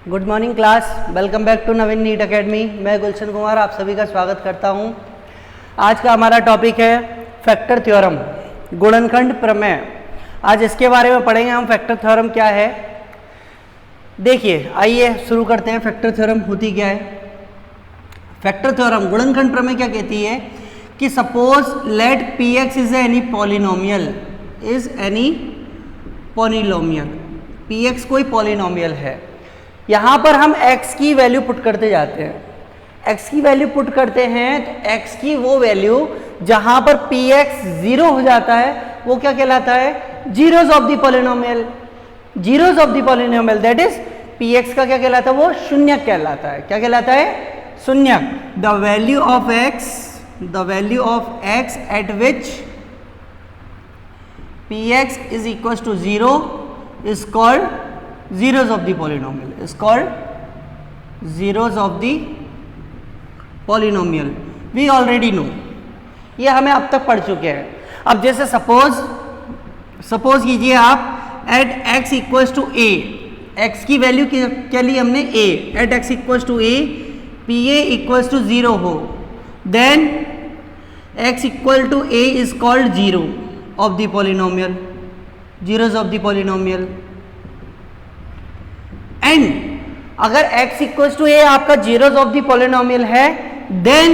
Good morning class, welcome back to Naveen NEET academy. मैं गुलशन कुमार आप सभी का स्वागत करता हूं। आज का हमारा टॉपिक है फैक्टर थ्योरम, गुणनखंड प्रमेय। आज इसके बारे में पढ़ेंगे हम। फैक्टर थ्योरम क्या है, देखिए आइए शुरू करते हैं। फैक्टर थ्योरम होती क्या है? फैक्टर थ्योरम गुणनखंड प्रमेय क्या कहती है कि suppose let P x is any polynomial, P x कोई पॉलिनोमियल है। यहाँ पर हम x की वैल्यू पुट करते जाते हैं। x की वैल्यू पुट करते हैं तो x की वो वैल्यू जहाँ पर px 0 हो जाता है वो क्या कहलाता है? Zeros of the polynomial. Zeros of the polynomial that is px का क्या कहलाता है? वो शून्यक कहलाता है। क्या कहलाता है? शून्यक। The value of x at which px is equal to 0 is called zeros of the polynomial, is called zeros of the polynomial. We already know, ये हमें अब तक पढ़ चुके हैं। अब जैसे सपोज कीजिए आप at x equal to a, x की वैल्यू क्या ली हमने? a, at x equal to a pa equal to 0 हो, then x equal to a is called zero of the polynomial, zeros of the polynomial. And अगर x equal to a आपका zeros of the polynomial है, then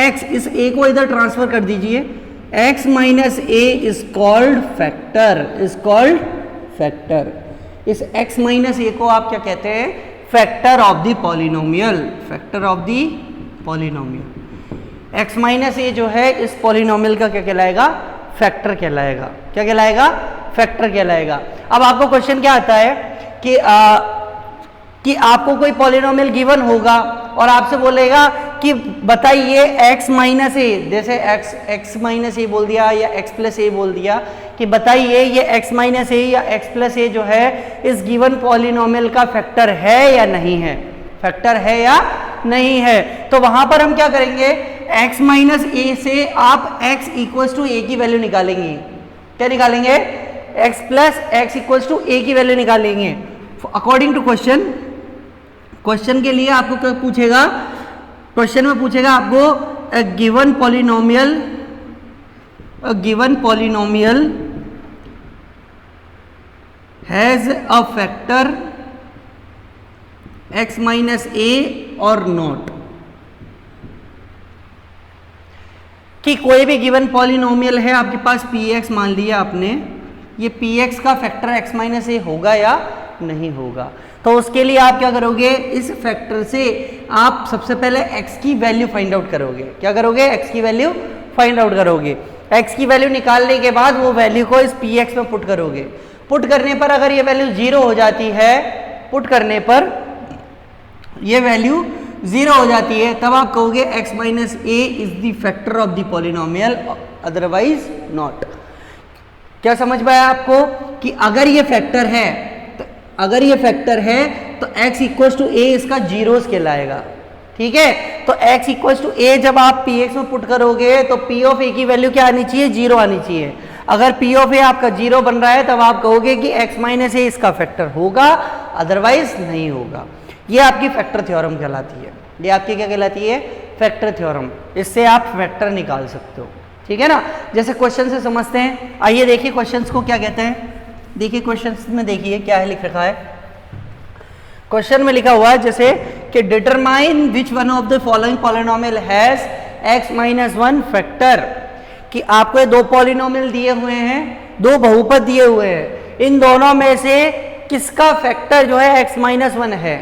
x, इस a को इधर transfer कर दीजिए, x minus a is called factor, is called factor. इस x minus a को आप क्या कहते हैं? Factor of the polynomial, factor of the polynomial. x minus a जो है इस पॉलिनोमियल का क्या कहलाएगा? फैक्टर कहलाएगा। क्या कहलाएगा? फैक्टर कहलाएगा। अब आपको क्वेश्चन क्या आता है कि आपको कोई पॉलिनोमियल गिवन होगा और आपसे बोलेगा कि बताइए x माइनस ए, जैसे x माइनस ए बोल दिया या x प्लस ए बोल दिया कि बताइए ये x माइनस ए या x प्लस ए जो है इस गिवन पॉलिनोमियल का फैक्टर है या नहीं है? फैक्टर है या नहीं है? तो वहां पर हम क्या करेंगे? x माइनस ए से आप x इक्वल टू ए की वैल्यू निकालेंगे। क्या निकालेंगे? x plus x equal to a की वैल्यू निकालेंगे अकॉर्डिंग टू क्वेश्चन। क्वेश्चन के लिए आपको क्या पूछेगा? क्वेश्चन में पूछेगा आपको given polynomial has a factor x minus a और नॉट। कि कोई भी गिवन पॉलिनोमियल है आपके पास px मान लिया आपने, ये px का फैक्टर x माइनस ए होगा या नहीं होगा। तो उसके लिए आप क्या करोगे? इस फैक्टर से आप सबसे पहले x की वैल्यू फाइंड आउट करोगे। क्या करोगे? x की वैल्यू फाइंड आउट करोगे। x की वैल्यू निकालने के बाद वो वैल्यू को इस px में पुट करोगे। पुट करने पर अगर ये वैल्यू 0 हो जाती है, पुट करने पर ये वैल्यू 0 हो जाती है, तब आप कहोगे x minus A is the factor of the polynomial, otherwise not. क्या समझ में आया आपको कि अगर ये फैक्टर है तो x इक्वल टू ए इसका जीरोस कहलाएगा। ठीक है, तो x इक्वल टू ए जब आप px में पुट करोगे तो p ऑफ ए की वैल्यू क्या आनी चाहिए? 0 आनी चाहिए। अगर p ऑफ ए आपका 0 बन रहा है तब आप कहोगे कि x माइनस ए इसका फैक्टर होगा, अदरवाइज नहीं होगा। ये आपकी फैक्टर थ्योरम कहलाती है। ये आपकी क्या कहलाती है? Factor theorem. इससे आप फैक्टर निकाल सकते हो। ठीक है ना? जैसे क्वेश्चन से समझते हैं। आइए देखिए क्वेश्चंस को क्या कहते हैं। देखिए क्वेश्चंस में देखिए क्या है लिख रखा है। क्वेश्चन में लिखा हुआ है जैसे कि determine which one of the following polynomial has x minus 1 factor. कि आपको ये दो पॉलिनोमियल दिए हुए हैं, दो बहुपद दिए हुए हैं, इन दोनों में से किसका फैक्टर जो है x माइनस 1 है?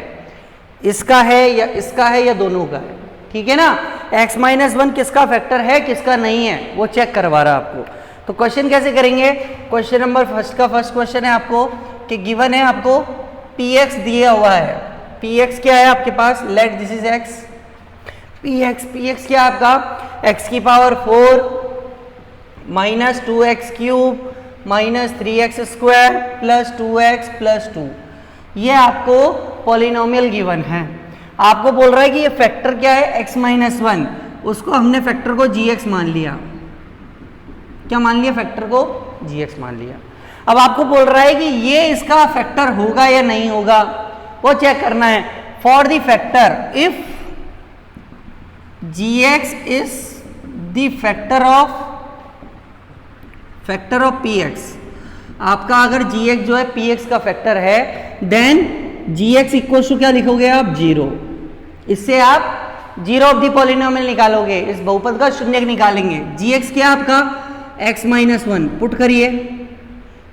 इसका है या इसका है या दोनों का है? ठीक है ना? x माइनस 1 किसका फैक्टर है, किसका नहीं है, वो चेक करवा रहा है आपको। तो क्वेश्चन कैसे करेंगे? क्वेश्चन नंबर फर्स्ट क्वेश्चन है आपको कि गिवन है आपको px दिया हुआ है। px क्या है आपके पास? Let this is x। px क्या है आपका? x की power 4 minus 2x cube minus 3x square plus 2x plus 2। ये आपको पॉलिनोमियल गिवन है। आपको बोल रहा है कि ये फैक्टर क्या है? x minus 1। उसको हमने फैक्टर को gx मान लिया। क्या मान लिया? फैक्टर को gx मान लिया। अब आपको बोल रहा है कि ये इसका फैक्टर होगा या नहीं होगा। वो चेक करना है। For the factor if gx is the factor of px, आपका अगर gx जो है px का फैक्टर है, देन gx इक्वल टू क्या लिखोगे आप? 0। इससे आप 0 ऑफ द पॉलिनोमियल निकालोगे, इस बहुपद का शून्यक निकालेंगे। gx क्या आपका? x माइनस 1 पुट करिए,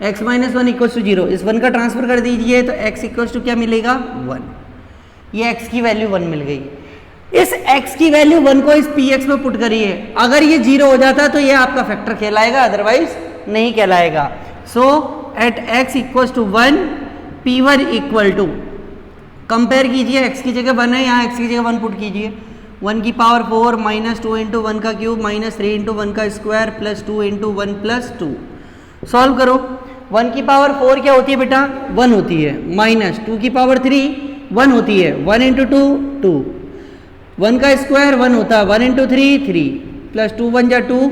x माइनस 1 इक्वल टू 0, इस 1 का ट्रांसफर कर दीजिए तो x इक्वल टू क्या मिलेगा? 1। ये x की वैल्यू 1 मिल गई। इस x की वैल्यू 1 को इस px में पुट करिए, अगर ये 0 हो जाता है तो ये आपका फैक्टर कहलाएगा, अदरवाइज नहीं कहलाएगा। So at x equal to 1 p1 equal to, compare कीजिए, x की जगह 1 है, यहाँ x की जगह 1 पुट कीजिए, 1 की पावर 4 माइनस 2 इंटू 1 का क्यूब माइनस 3 इंटू 1 का square plus 2 into 1 plus 2। Solve करो। 1 की पावर 4 क्या होती है बेटा? 1 होती है, माइनस 2 की पावर 3 1 होती है, 1 इंटू 2 2, 1 का स्क्वायर 1 होता है, 1 इंटू 3 3 प्लस 2 1 जा 2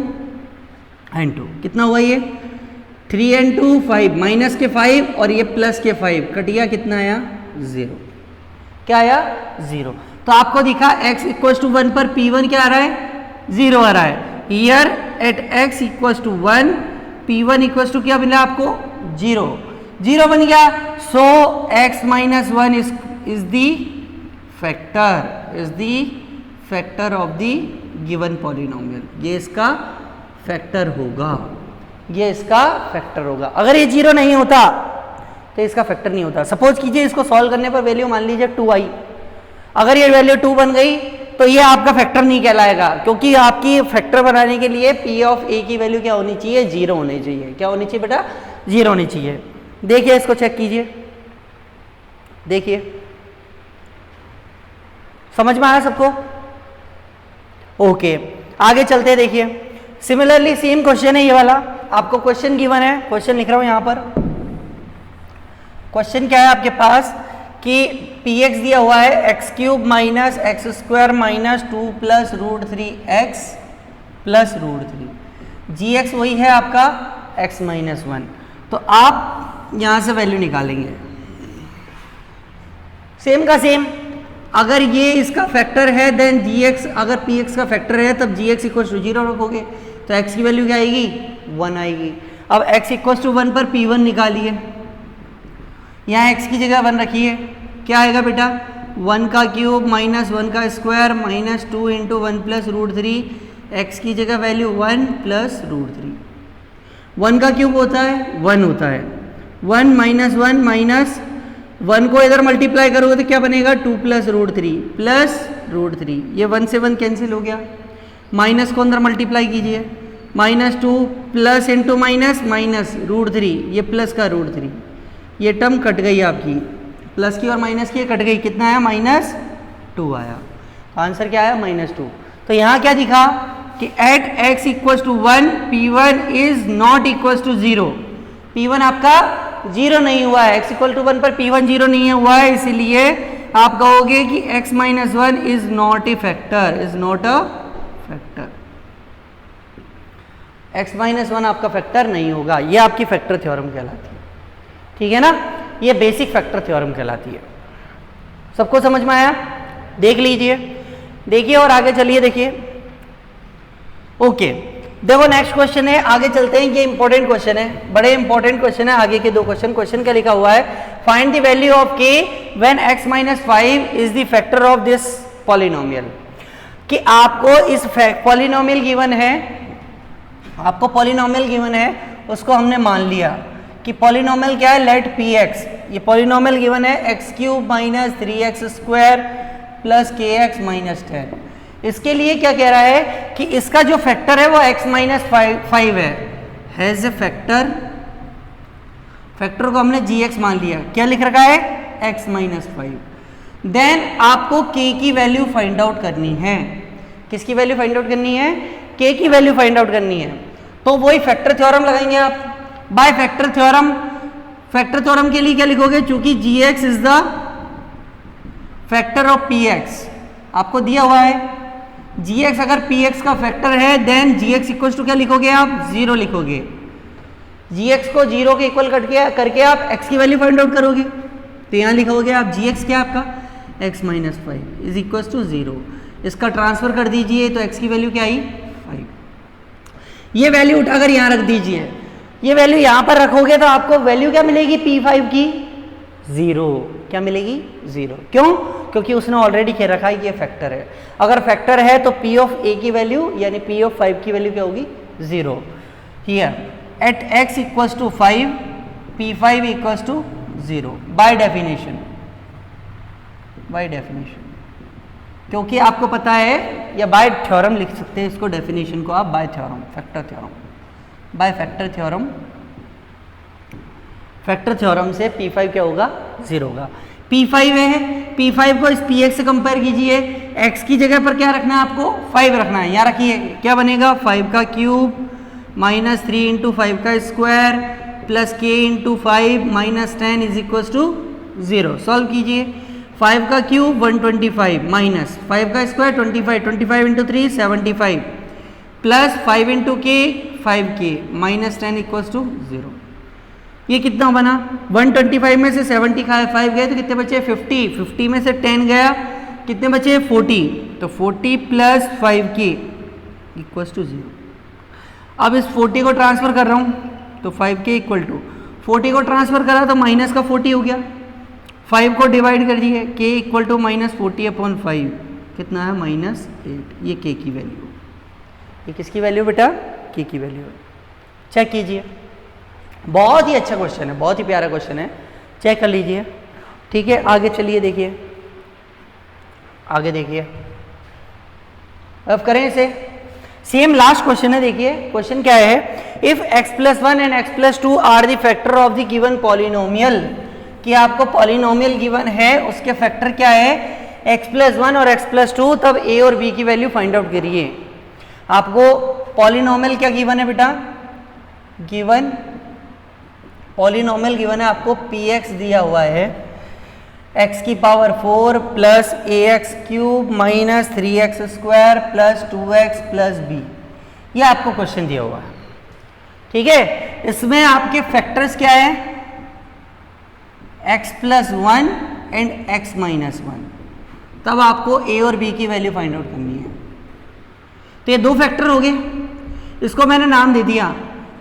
एंड 2, कितना हुआ ये? 3 एंड 2 5, माइनस के 5 और ये प्लस के 5, कटिया कितना आया? 0। क्या आया? 0। तो आपको दिखा x इक्वल टू 1 पर p1 क्या आ रहा है? 0 आ रहा है। Here at x equal to 1 p1 equal to क्या मिला आपको? 0। 0 बन गया। So x minus 1 is the factor of the given polynomial. ये इसका फैक्टर होगा, ये इसका फैक्टर होगा। अगर ये 0 नहीं होता तो इसका फैक्टर नहीं होता। सपोज कीजिए इसको सॉल्व करने पर वैल्यू मान लीजिए 2i, अगर ये वैल्यू 2 बन गई तो ये आपका फैक्टर नहीं कहलाएगा, क्योंकि आपकी फैक्टर बनाने के लिए p ऑफ a की वैल्यू क्या होनी चाहिए? 0 होनी चाहिए। क्या होनी चाहिए बेटा? 0 होनी चाहिए। देखिए इसको चेक कीजिए, देखिए समझ में आया सबको? ओके, आगे चलते हैं। देखिए सिमिलरली सेम क्वेश्चन है ये वाला, आपको क्वेश्चन गिवन है, क्वेश्चन लिख रहा हूं यहां पर। क्वेश्चन क्या है आपके पास कि px दिया हुआ है x cube minus x square minus 2 plus root 3x plus root 3, gx वही है आपका x माइनस 1। तो आप यहां से वैल्यू निकालेंगे सेम का सेम। अगर ये इसका फैक्टर है देन gx, अगर px का फैक्टर है तब gx इक्वल टू 0 रखोगे तो x की वैल्यू क्या आएगी? 1 आएगी। अब x इक्वल टू 1 पर p1 निकालिए, यहाँ x की जगह 1 रखिए, क्या आएगा बेटा? 1 का क्यूब माइनस 1 का square minus 2 into 1 plus root 3, x की जगह वैल्यू 1 प्लस रूट 3। 1 का क्यूब होता है 1 होता है, 1 माइनस 1 माइनस 1 को इधर मल्टीप्लाई करोगे तो क्या बनेगा? 2 प्लस रूट 3 प्लस रूट 3, ये 1 से 1 कैंसिल हो गया, माइनस को अंदर मल्टीप्लाई कीजिए, minus 2 plus into minus minus root 3, ये प्लस का रूट 3, ये टर्म कट गई आपकी, प्लस की और माइनस की कट गई, कितना आया? माइनस 2 आया। आंसर क्या आया? माइनस 2। तो यहाँ क्या दिखा कि at x equal to 1 p1 is not equal to 0। p1 आपका 0 नहीं हुआ है, x इक्वल टू 1 पर p1 0 नहीं हुआ है, इसीलिए आप कहोगे कि x minus 1 is not a factor, is not a factor. x minus 1 आपका फैक्टर नहीं होगा, ये आपकी फैक्टर थ्योरम कहलाती है। ठीक है ना, ये बेसिक फैक्टर थ्योरम कहलाती है। सबको समझ में आया? देख लीजिए, देखिए और आगे चलिए। देखिए ओके, देखो नेक्स्ट क्वेश्चन है, आगे चलते हैं। ये इंपॉर्टेंट क्वेश्चन है, बड़े इंपॉर्टेंट क्वेश्चन है। आगे के दो क्वेश्चन, क्वेश्चन क्या लिखा हुआ है? Find the value of k when x minus 5 is the factor of this polynomial. कि आपको इस पॉलिनोमियल गिवन है, आपको पॉलिनोमियल गिवन है, उसको हमने मान लिया कि पॉलिनोमियल क्या है? लेट px, ये पॉलिनोमियल गिवन है x cube minus 3x square plus kx minus 10। इसके लिए क्या कह रहा है कि इसका जो फैक्टर है वो x माइनस 5 है, हैज ए फैक्टर, फैक्टर को हमने gx मान लिया, क्या लिख रखा है? x minus 5। देन आपको k की वैल्यू फाइंड आउट करनी है। किसकी वैल्यू फाइंड आउट करनी है? k की वैल्यू फाइंड आउट करनी है। तो वही फैक्टर थ्योरम लगाएंगे आप, bye factor theorem. Factor theorem के लिए क्या लिखोगे? चूंकि gx is the factor of px, आपको दिया हुआ है gx अगर px का फैक्टर है देन gx इक्वल टू क्या लिखोगे आप? 0 लिखोगे। gx को 0 के इक्वल करके आप x की वैल्यू फाइंड आउट करोगे। तो यहाँ लिखोगे आप जी एक्स क्या आपका x minus 5 is equal to 0। इसका ट्रांसफर कर दीजिए तो x की वैल्यू क्या आई 5। ये वैल्यू उठाकर यहाँ रख दीजिए, ये वैल्यू यहाँ पर रखोगे तो आपको वैल्यू क्या मिलेगी P5 की 0। क्या मिलेगी 0। क्यों? क्योंकि उसने ऑलरेडी कह रखा है कि ये फैक्टर है। अगर फैक्टर है तो P ऑफ A की वैल्यू यानी P ऑफ 5 की वैल्यू क्या होगी 0। Here at x equals to 5 P5 equals to 0 by definition. क्योंकि आपको पता है, या बाय थ्योरम लिख सकते हैं इसको, डेफिनेशन को आप bye theorem, factor theorem, by factor theorem, factor theorem से P5 क्या होगा 0 होगा। P5 है, P5 को इस Px से कंपेयर कीजिए, x की जगह पर क्या रखना है आपको 5 रखना है। यहाँ रखिए, क्या बनेगा 5 का क्यूब माइनस 3 इंटू 5 का square plus k into 5 minus 10 is equal to 0। Solve कीजिए, 5 का क्यूब 125 माइनस 5 का square 25 into 3 75 plus 5 into k 5k minus 10 equal to 0। ये कितना बना, 125 में से 75 गए तो कितने बचे 50, 50 में से 10 गया कितने बचे 40, तो 40 प्लस 5k इक्वल्स टू 0। अब इस 40 को ट्रांसफर कर रहा हूँ तो 5k इक्वल टू 40 को ट्रांसफर करा तो माइनस का 40 हो गया, 5 को डिवाइड कर दिए k इक्वल टू माइनस 40/5 कितना है -8। ये k की वैल्यू, ये किसकी वैल्यू बेटा k की वैल्यू है। चेक कीजिए, बहुत ही अच्छा क्वेश्चन है, बहुत ही प्यारा क्वेश्चन है, चेक कर लीजिए। ठीक है, आगे चलिए, देखिए आगे देखिए, अब करें इसे, सेम लास्ट क्वेश्चन है। देखिए क्वेश्चन क्या है, if x+1 and x+2 are the factor of the given polynomial, कि आपको पॉलिनोमियल गिवन है उसके फैक्टर क्या है x+1 और x+2, तब a और b की वैल्यू फाइंड आउट करिए। आपको पॉलिनोमियल क्या गिवन है बेटा, गिवन पॉलिनोमियल गिवन है आपको px दिया हुआ है x की power 4 plus ax cube minus 3x square plus 2x plus b, ये आपको क्वेश्चन दिया हुआ है। ठीक है, इसमें आपके फैक्टर्स क्या है x+1 एंड x-1, तब आपको a और b की वैल्यू फाइंड आउट करनी है। तो ये दो फैक्टर हो गए, इसको मैंने नाम दे दिया,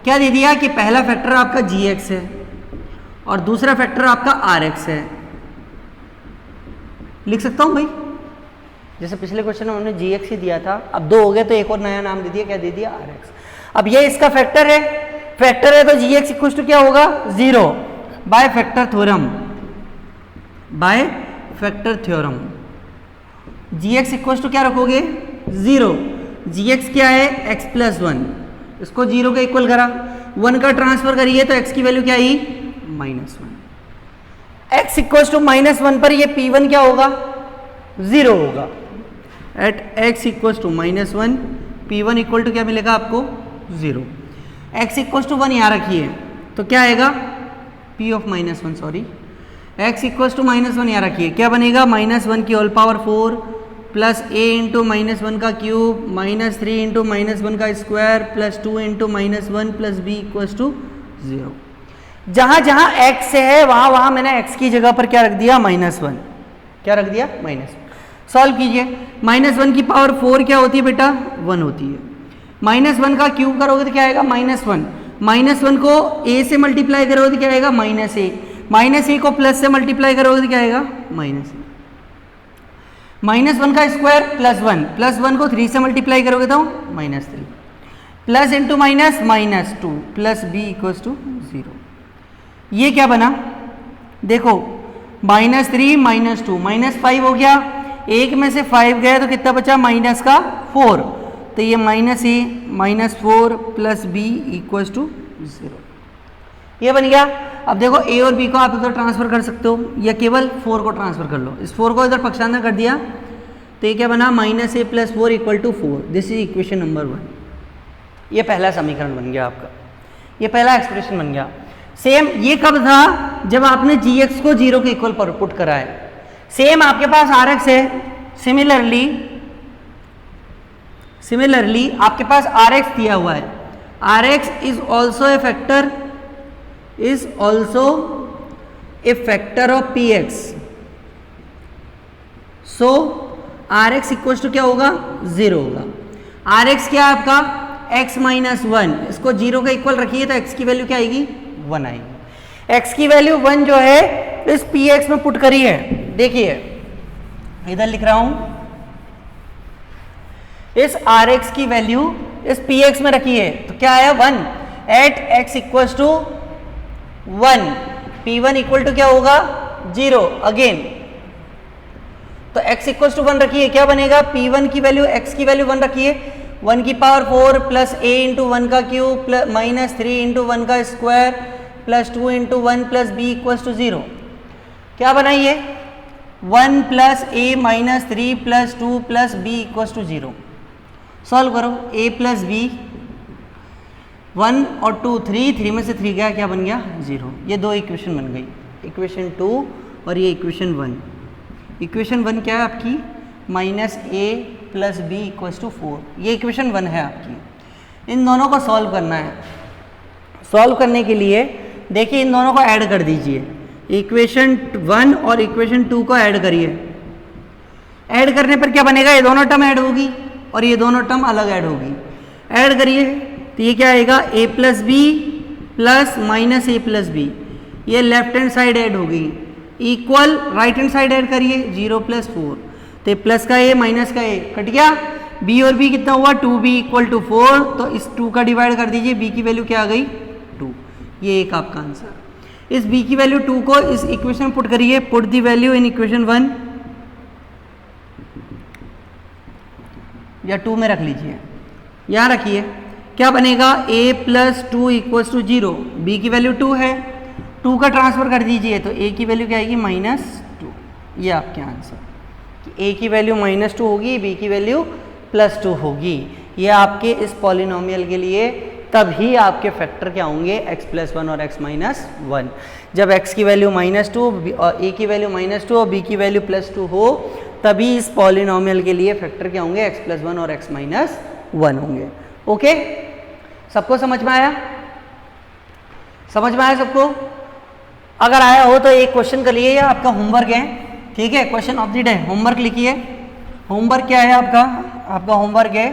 क्या दे दिया कि पहला फैक्टर आपका gx है और दूसरा फैक्टर आपका rx है। लिख सकता हूं भाई, जैसे पिछले क्वेश्चन में हमने gx ही दिया था, अब दो हो गए तो एक और नया नाम दे दिया, क्या दे दिया rx। अब ये इसका फैक्टर है तो gx इक्वल टू क्या होगा 0 by factor theorem, by factor theorem. gx equal to क्या रखोगे 0, gx क्या है x+1, इसको 0 के इक्वल करा, 1 का ट्रांसफर करिए तो x की वैल्यू क्या आई -1। x इक्वल्स टू -1 पर ये p1 क्या होगा 0 होगा। At x equals to -1 p1 equal to क्या मिलेगा आपको 0। x इक्वल्स टू 1 यहाँ रखिए तो क्या आएगा p of -1, sorry, x equals to -1 यहाँ रखिए, क्या बनेगा -1 की whole power 4 plus a into -1 का क्यूब माइनस 3 इंटू -1 का square plus 2 into -1 plus b equals to 0। जहां जहां x है वहां वहां मैंने x की जगह पर क्या रख दिया -1, क्या रख दिया -1। सॉल्व कीजिए, -1 की पावर 4 क्या होती है बेटा 1 होती है, -1 का क्यूब करोगे तो क्या आएगा -1 को a से मल्टीप्लाई करोगे तो क्या आएगा -a को प्लस से मल्टीप्लाई करोगे तो क्या आएगा -1 का स्क्वायर प्लस 1 को 3 से मल्टीप्लाई करोगे तो -3 plus into minus -2 plus b equals to 0। ये क्या बना देखो -3 -2 -5 हो गया, एक में से 5 गया तो कितना बचा -4, तो ये -a -4 plus b equals to 0, ये बन गया। अब देखो a और b को आप इधर ट्रांसफर कर सकते हो या केवल 4 को ट्रांसफर कर लो, इस 4 को इधर पक्षांतर कर दिया तो ये क्या बना -a + 4 equal to 4। This is equation number 1। ये पहला समीकरण बन गया आपका, ये पहला एक्सप्रेशन बन गया। सेम ये कब था जब आपने gx को 0 के इक्वल पर पुट करा है। सेम आपके पास rx है, सिमिलरली आपके पास rx दिया हुआ है। rx is also a factor, is also a factor of P x, so R x equal to क्या होगा, 0 होगा। आर एक्स क्या है आपका, x माइनस 1, इसको 0 का इक्वल रखिए तो x की वैल्यू क्या आएगी, 1 आएगी। x की वैल्यू 1 जो है इस पी एक्स में पुट करिए, देखिए इधर लिख रहा हूं, इस आर एक्स की वैल्यू इस पी एक्स में रखिए तो क्या आया 1, at x equal to 1, p1 equal to क्या होगा 0 अगेन, तो x इक्वल टू 1 रखिए, क्या बनेगा, p1 की वैल्यू x की वैल्यू 1 रखिए, 1 की पावर 4 प्लस a इंटू 1 का क्यूब प्लस माइनस 3 इंटू 1 का square plus 2 into 1 plus b equal to 0, क्या बनाइए 1 plus a minus 3 plus 2 plus b equal to 0, solve करो, a प्लस b 1 और 2 3 में से 3 गया, क्या बन गया 0, ये दो इक्वेशन बन गई, इक्वेशन 2 और ये इक्वेशन 1। इक्वेशन 1 क्या है आपकी, minus a plus B equals to 4, ये इक्वेशन 1 है आपकी। इन दोनों को सॉल्व करना है, सॉल्व करने के लिए देखिए इन दोनों को ऐड कर दीजिए, इक्वेशन 1 और इक्वेशन 2 को ऐड करिए, ऐड करने पर क्या बनेगा, ये दोनों टर्म ऐड होगी और ये दोनों टर्म अलग ऐड होगी, ऐड करिए तो ये क्या आएगा, a plus B plus minus a plus B, ये लेफ्ट हैंड साइड ऐड होगी, equal right hand side add करिए 0 प्लस 4, तो प्लस का a माइनस का a कट गया, b और b कितना हुआ 2b इक्वल टू 4, तो इस 2 का डिवाइड कर दीजिए, b की वैल्यू क्या आ गई 2, ये एक आपका आंसर। इस b की वैल्यू 2 को इस इक्वेशन में पुट करिए, put the value in equation 1 या 2 में रख लीजिए, यहाँ रखिए, क्या बनेगा a plus 2 equals to 0, b की वैल्यू 2 है, 2 का ट्रांसफर कर दीजिए तो a की वैल्यू क्या आएगी -2, ये आपके आंसर, a की वैल्यू -2 होगी, b की वैल्यू +2 होगी, ये आपके इस पॉलिनोमियल के लिए तभी आपके फैक्टर क्या होंगे x प्लस 1 और x माइनस 1, जब x की वैल्यू -2 और a की वैल्यू -2 और b की वैल्यू +2 हो, तभी इस पॉलिनोमियल के लिए फैक्टर क्या होंगे x प्लस 1 और x माइनस 1 होंगे। ओके, सबको समझ में आया, समझ में आया सबको? अगर आया हो तो एक क्वेश्चन कर लिए, या आपका होमवर्क है, ठीक है, question of the day homework लिखिए। होमवर्क क्या है आपका, आपका होमवर्क है,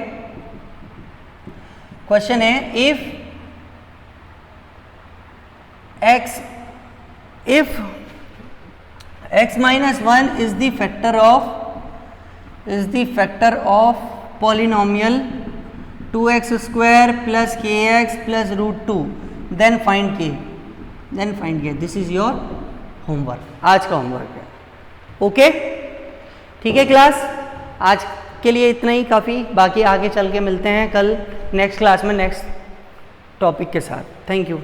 क्वेश्चन है if x minus 1 is the factor of polynomial 2x square plus kx plus √2, then find k, this is your homework, आज का होमवर्क है। ओके, ठीक है क्लास, आज के लिए इतना ही काफ़ी, बाकी आगे चल के मिलते हैं कल नेक्स्ट क्लास में नेक्स्ट टॉपिक के साथ। Thank you.